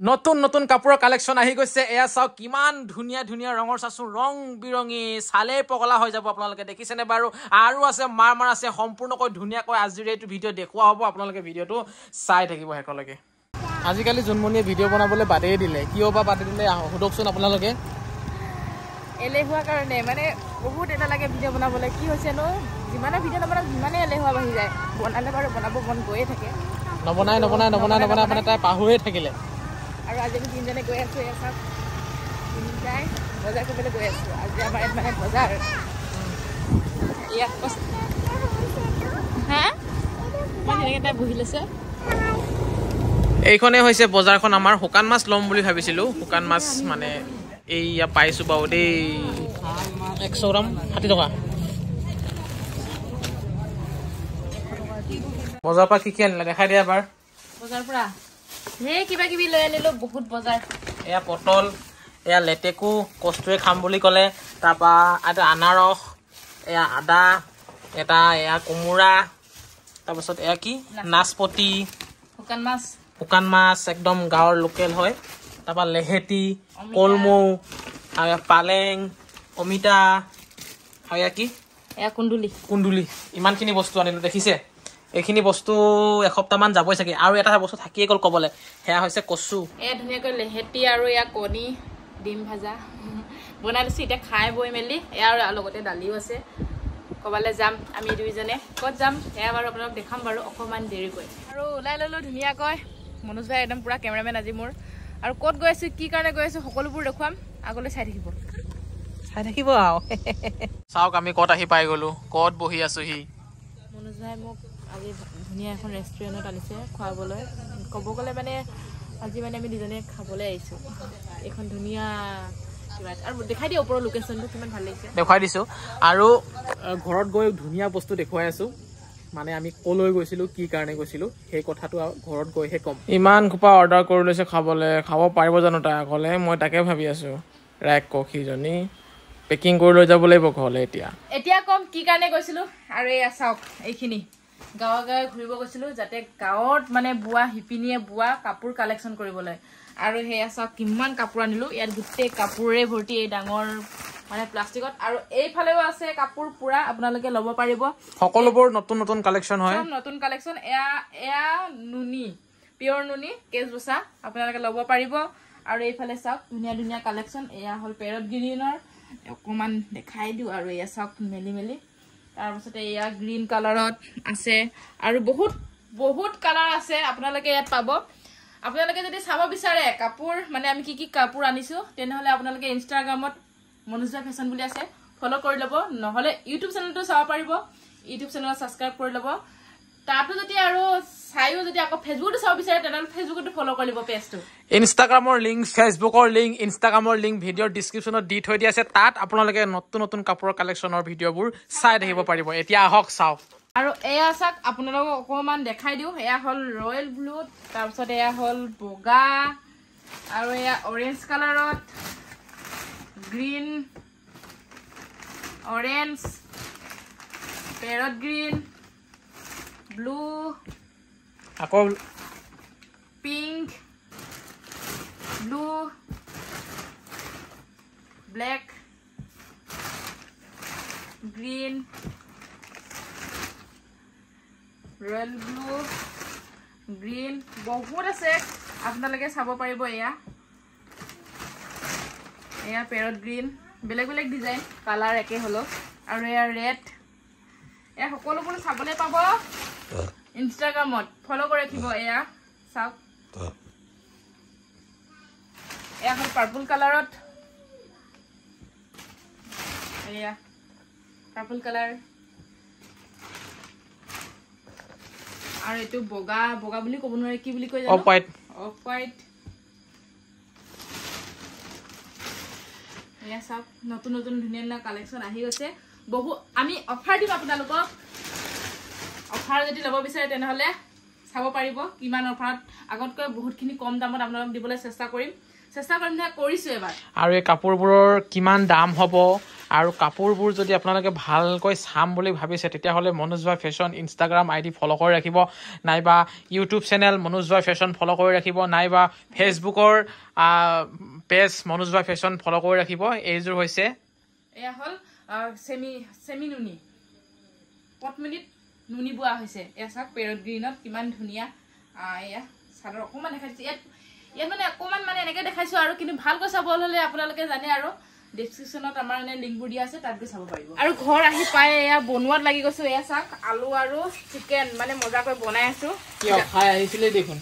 নতুন নতুন কাপোৰৰ কালেকশ্যন আহি গৈছে এয়া চাওক কিমান ধুনীয়া ধুনীয়া ৰঙৰ চাচোন ৰং বিৰঙী চালে পগলা হৈ যাব আপোনালোকে দেখিছেনে বাৰু আৰু আছে মাৰ আছে সম্পূৰ্ণকৈ ধুনীয়াকৈ আজিৰ এইটো ভিডিঅ' দেখুৱা হ'ব আপোনালোকে ভিডিঅ'টো চাই থাকিব হেকলৈকে আজিকালি জুনমণিয়ে ভিডিঅ' বনাবলৈ বাদেই দিলে কিয় বা বাদেই দিলে সুধকচোন আপোনালোকে এলেহুৱা কাৰণে মানে বহুত এটা লাগে ভিডিঅ' বনাবলৈ কি হৈছে নো যিমানে ভিডিঅ' নবনাও সিমানে এলেহুৱা বাঢ়ি যায় বনালে বাৰু বনাব মন গৈয়ে থাকে নবনাই মানে তাই পাহৰিয়ে থাকিলে আৰু আজি আমি তিনিজনে গৈ আছোঁ এয়া চাওক তিনিটাই বজাৰ কৰিবলৈ গৈ আছোঁ আজি আমাৰ ইয়াত মানে বজাৰ ইয়াত হা মই তেনেকৈ তাই বহি লৈছে এইখনে হৈছে বজাৰখন আমাৰ শুকান মাছ ল'ম বুলি ভাবিছিলোঁ শুকান মাছ মানে এইয়া পাইছোঁ বাৰু দেই 100 গ্ৰাম 60 টকা বজাৰৰ পৰা কি আনিলে দেখাই দিয়া এবাৰ বজাৰৰ পৰা হে কিবা কিবি লৈ আনিলো বহুত বজাৰ এয়া পটল এয়া লেটেকু কষ্টুৱে খাম বুলি ক'লে তাৰপৰা এটা আনাৰস এয়া আদা এটা এয়া কোমোৰা তাৰপিছত এয়া কি নাচপতি শুকান মাছ একদম গাঁৱৰ লোকেল হয় তাৰপৰা লেহেতি কলমৌ আৰু পালেং অমিতা আৰু এয়া কি এয়া কুন্দুলি ইমানখিনি বস্তু আনিলোঁ দেখিছে এইখিনি বস্তু এসপ্তাহমান যাবই চাগে আৰু এটা বস্তু থাকিয়ে গ'ল ক'বলৈ সেয়া হৈছে কচু এয়া ধুনীয়াকৈ লেহেতি আৰু এয়া কণী ডিম ভাজা বনাই দিছোঁ এতিয়া খাই বৈ মেলি এয়া আৰু লগতে দালিও আছে ক'ৰবালৈ যাম আমি দুইজনে ক'ত যাম সেয়া বাৰু আপোনালোক দেখাম বাৰু অকণমান দেৰিকৈ আৰু ওলাই ল'লোঁ ধুনীয়াকৈ মনোজ ভাই একদম পূৰা কেমেৰামেন আজি মোৰ আৰু ক'ত গৈ আছোঁ কি কাৰণে গৈ আছোঁ সকলোবোৰ দেখুৱাম আগলৈ চাই থাকিব আৰু চাওক আমি ক'ত আহি পাই গ'লোঁ ক'ত বহি আছোঁহি মনোজ ভাই মোক আজি ধুনীয়া এখন ৰেষ্টুৰেণ্টত আনিছে খুৱাবলৈ ক'ব গ'লে মানে আজি মানে আমি দুজনে খাবলৈ আহিছোঁ এইখন ধুনীয়া কিবা আৰু দেখাই দিয়া ওপৰৰ লোকেশ্যনটো কিমান ভাল লাগিছে দেখুৱাই দিছোঁ আৰু ঘৰত গৈ ধুনীয়া বস্তু দেখুৱাই আছোঁ মানে আমি ক'লৈ গৈছিলোঁ কি কাৰণে গৈছিলোঁ সেই কথাটো ঘৰত গৈহে ক'ম ইমান খোপা অৰ্ডাৰ কৰি লৈছে খাবলৈ খাব পাৰিব জানো তাই আগলৈ মই তাকে ভাবি আছোঁ ৰাইক কফিজনী পেকিং কৰি লৈ যাব লাগিব ঘৰলৈ এতিয়া ক'ম কি কাৰণে গৈছিলোঁ আৰু এয়া চাওক এইখিনি গাঁৱে ঘূৰিব গৈছিলোঁ যাতে গাঁৱত মানে বোৱা শিপিনীয়ে বোৱা কাপোৰ কালেকশ্যন কৰিবলৈ আৰু সেয়া চাওক কিমান কাপোৰ আনিলোঁ ইয়াত গোটেই কাপোৰে ভৰ্তি এই ডাঙৰ মানে প্লাষ্টিকত আৰু এইফালেও আছে কাপোৰ পুৰা আপোনালোকে ল'ব পাৰিব সকলোবোৰ নতুন নতুন কালেকশ্যন হয় নতুন কালেকশ্যন এয়া নুনি পিয়ৰ নুনি কেছ বচা আপোনালোকে ল'ব পাৰিব আৰু এইফালে চাওক ধুনীয়া ধুনীয়া কালেকশ্যন এয়া হ'ল পেৰট গ্ৰীণৰ অকণমান দেখাই দিওঁ আৰু এয়া চাওক মেলি তাৰপিছতে এয়া গ্ৰীণ কালাৰত আছে আৰু বহুত কালাৰ আছে আপোনালোকে ইয়াত পাব আপোনালোকে যদি চাব বিচাৰে কাপোৰ মানে আমি কি কাপোৰ আনিছোঁ তেনেহ'লে আপোনালোকে ইনষ্টাগ্ৰামত মনোজা ফেশ্বন বুলি আছে ফ'ল' কৰি ল'ব নহ'লে ইউটিউব চেনেলটো চাব পাৰিব ইউটিউব চেনেলত ছাবস্ক্ৰাইব কৰি ল'ব তাতো যদি আৰু চাইও যদি আকৌ ফেচবুকটো চাব বিচাৰে তেনেহ'লে ফেচবুকতো ফ'ল' কৰি ল'ব পেজটো ইনষ্টাগ্ৰামৰ লিংক ফেচবুকৰ লিংক ভিডিঅ'ৰ ডিছক্ৰিপশ্যনত দি থৈ দিয়া আছে তাত আপোনালোকে নতুন নতুন কাপোৰৰ কালেকশ্যনৰ ভিডিঅ'বোৰ চাই থাকিব পাৰিব এতিয়া আহক চাওক আৰু এয়া চাওক আপোনালোকক অকণমান দেখাই দিওঁ এয়া হ'ল ৰয়েল ব্লু তাৰপিছত এয়া হ'ল বগা আৰু এয়া অৰেঞ্জ কালাৰত green orange parrot green blue আকৌ pink blue black green royal blue green বহুত আছে আপোনালোকে চাব পাৰিব এয়া পেৰট গ্ৰীণ বেলেগ ডিজাইন কালাৰ একে হ'লেও আৰু এয়া ৰেড এয়া সকলোবোৰ চাবলৈ পাব ইনষ্টাগ্ৰামত ফ'ল' কৰি ৰাখিব এয়া চাওক এয়া হ'ল পাৰ্পল কালাৰত এয়া পাৰ্পল কালাৰ আৰু এইটো বগা বুলি ক'ব নোৱাৰে কি বুলি কয় জানো অফ হোৱাইট এয়া চাওক নতুন ধুনীয়া কালেকশ্যন আহি গৈছে আমি অফাৰ দিম আপোনালোকক অফাৰ যদি ল'ব বিচাৰে তেনেহ'লে চাব পাৰিব কিমান অফাৰত আগতকৈ বহুতখিনি কম দামত আপোনালোকক দিবলৈ চেষ্টা কৰিম চেষ্টা কৰিম কৰিছো এবাৰ আৰু এই কাপোৰবোৰৰ কিমান দাম হ'ব আৰু কাপোৰবোৰ যদি আপোনালোকে ভালকৈ চাম বুলি ভাবিছে তেতিয়াহ'লে মনোজ ভাই ফেশ্বন ইনষ্টাগ্ৰাম আইডি ফ'ল' কৰি ৰাখিব নাইবা ইউটিউব চেনেল মনোজ ভাই ফেশ্বন ফ'ল' কৰি ৰাখিব নাইবা ফেচবুকৰ পেজ মনোজ ভাই ফেশ্বন ফ'ল' কৰি ৰাখিব এইযোৰ হৈছে এয়া হ'ল চেমি নুনি পটমিনিত নুনি বোৱা হৈছে এয়া চাওক পেৰট গ্ৰীণত কিমান ধুনীয়া এয়া চাদৰ অকণমান দেখাইছোঁ ইয়াত মানে অকণমান মানে এনেকৈ দেখাইছোঁ আৰু কিন্তু ভালকৈ চাব হ'লে আপোনালোকে জানে আৰু ডেছক্ৰিপশ্যনত আমাৰ এনে লিংকবোৰ দিয়া আছে তাত গৈ চাব পাৰিব আৰু ঘৰ আহি পাই এয়া বনোৱাত লাগি গৈছোঁ এয়া চাওক আলু আৰু চিকেন মানে মজাকৈ বনাই আছোঁ খাই আহিছিলে দেখোন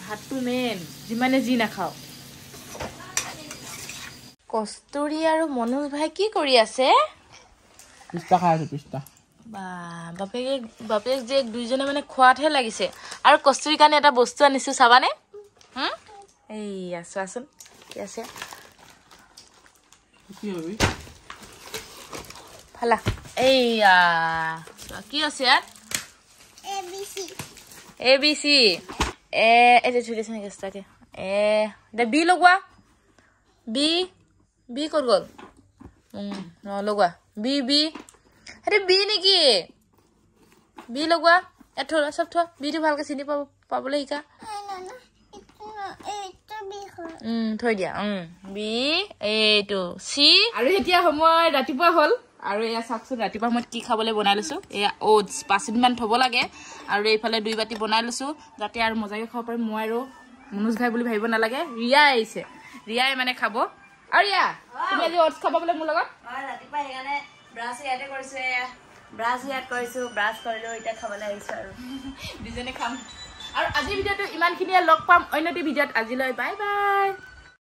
ভাতটো মেইন যিমানে যি নাখাওঁ কস্তুৰী আৰু মনোজ ভাই কি কৰি আছে পিস্তা খাই আছো পিস্তা বাপেক জীয়েক দুইজনে মানে খোৱাতহে লাগিছে আৰু কস্তুৰীৰ কাৰণে এটা বস্তু আনিছোঁ চাবানে এইয়া চোৱাচোন কি আছে ফালা এইয়া কি আছে ইয়াত ABC এইটো থৈ দিছে নেকি এক্সট্ৰাকে বি লগোৱা বি ক'ত গ'ল লগোৱা বি সেইটো বি নেকি বি লগোৱা ইয়াত থোৱা চব থোৱা বিটো ভালকৈ চিনি পাবলৈ শিকা থৈ দিয়া বি এইটো চি আৰু এতিয়া সময় ৰাতিপুৱা হ'ল আৰু এয়া চাওকচোন ৰাতিপুৱা সময়ত কি খাবলৈ বনাই লৈছোঁ এয়া অ'টছ 5 মিনিটমান থ'ব লাগে আৰু এইফালে 2 বাটি বনাই লৈছোঁ যাতে আৰু মজাকৈ খাব পাৰিম মই আৰু মনোজ ভাই বুলি ভাবিব নালাগে ৰিয়া আহিছে ৰিয়াই মানে খাব আৰু ৰিয়া তুমি আজি অ'টছ খাব বোলে মোৰ লগত ৰাতিপুৱা সেইকাৰণে ব্ৰাছ ইয়াতে কৰিছোঁ ব্ৰাছ কৰিলোঁ এতিয়া খাবলৈ আহিছোঁ আৰু দুজনে খাম আৰু আজিৰ ভিডিঅ'টো ইমানখিনিয়ে লগ পাম অন্য এটি ভিডিঅ'ত আজিলৈ বাই বাই